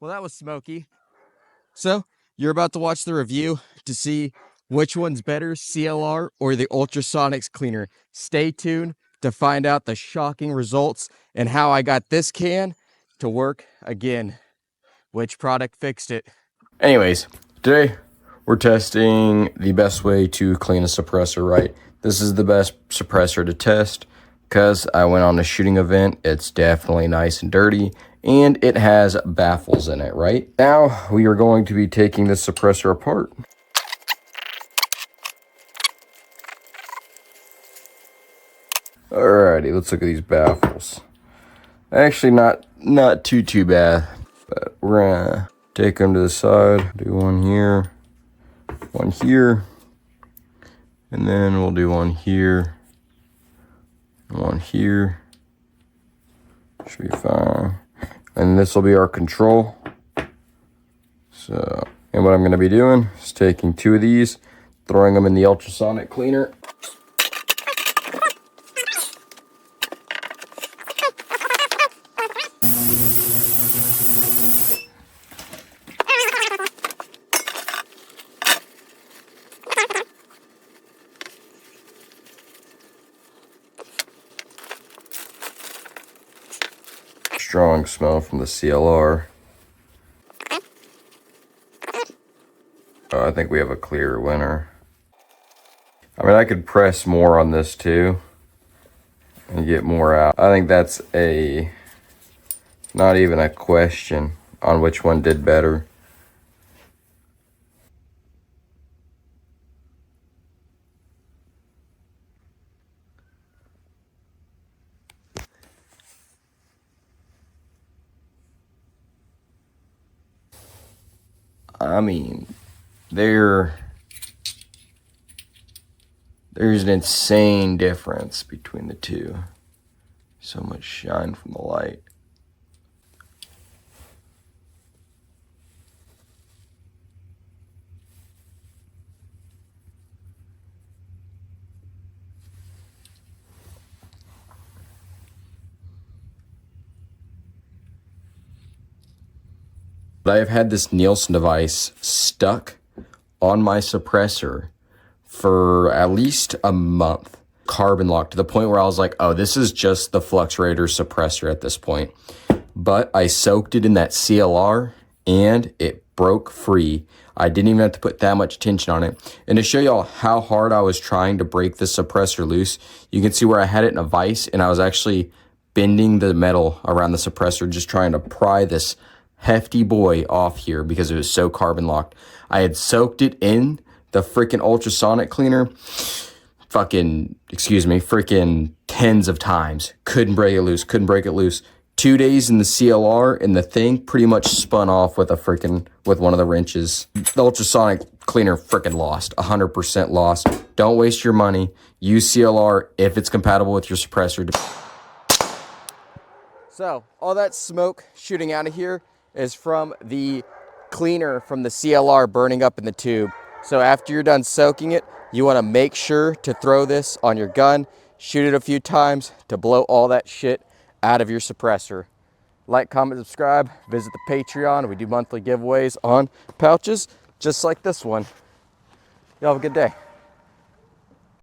Well, that was smoky. So you're about to watch the review to see which one's better, CLR or the Ultrasonic Cleaner. Stay tuned to find out the shocking results and how I got this can to work again. Which product fixed it? Anyways, today we're testing the best way to clean a suppressor, right? This is the best suppressor to test because I went on a shooting event. It's definitely nice and dirty and it has baffles in it, right? Now we are going to be taking this suppressor apart. Alrighty, let's look at these baffles. Actually not too bad, but we're gonna take them to the side, do one here, and then we'll do one here, one here. Should be fine. And this will be our control. So, and what I'm gonna be doing is taking two of these, throwing them in the ultrasonic cleaner. Strong smell from the CLR. I think we have a clear winner. I mean, I could press more on this too and get more out. I think that's not even a question on which one did better. I mean, there's an insane difference between the two. So much shine from the light. But I've had this Nielsen device stuck on my suppressor for at least a month, carbon locked, to the point where I was like, oh, this is just the Fluxrator suppressor at this point. But I soaked it in that CLR and it broke free. I didn't even have to put that much tension on it. And to show y'all how hard I was trying to break the suppressor loose, you can see where I had it in a vise and I was actually bending the metal around the suppressor, just trying to pry this hefty boy off here because it was so carbon locked. I had soaked it in the freaking ultrasonic cleaner freaking tens of times. Couldn't break it loose. 2 days in the CLR and the thing pretty much spun off with one of the wrenches. The ultrasonic cleaner freaking lost, 100% lost. Don't waste your money. Use CLR if it's compatible with your suppressor. So all that smoke shooting out of here is from the cleaner from the CLR burning up in the tube. So after you're done soaking it, you want to make sure to throw this on your gun, shoot it a few times to blow all that shit out of your suppressor. Like, comment, subscribe, visit the Patreon. We do monthly giveaways on pouches just like this one. Y'all have a good day.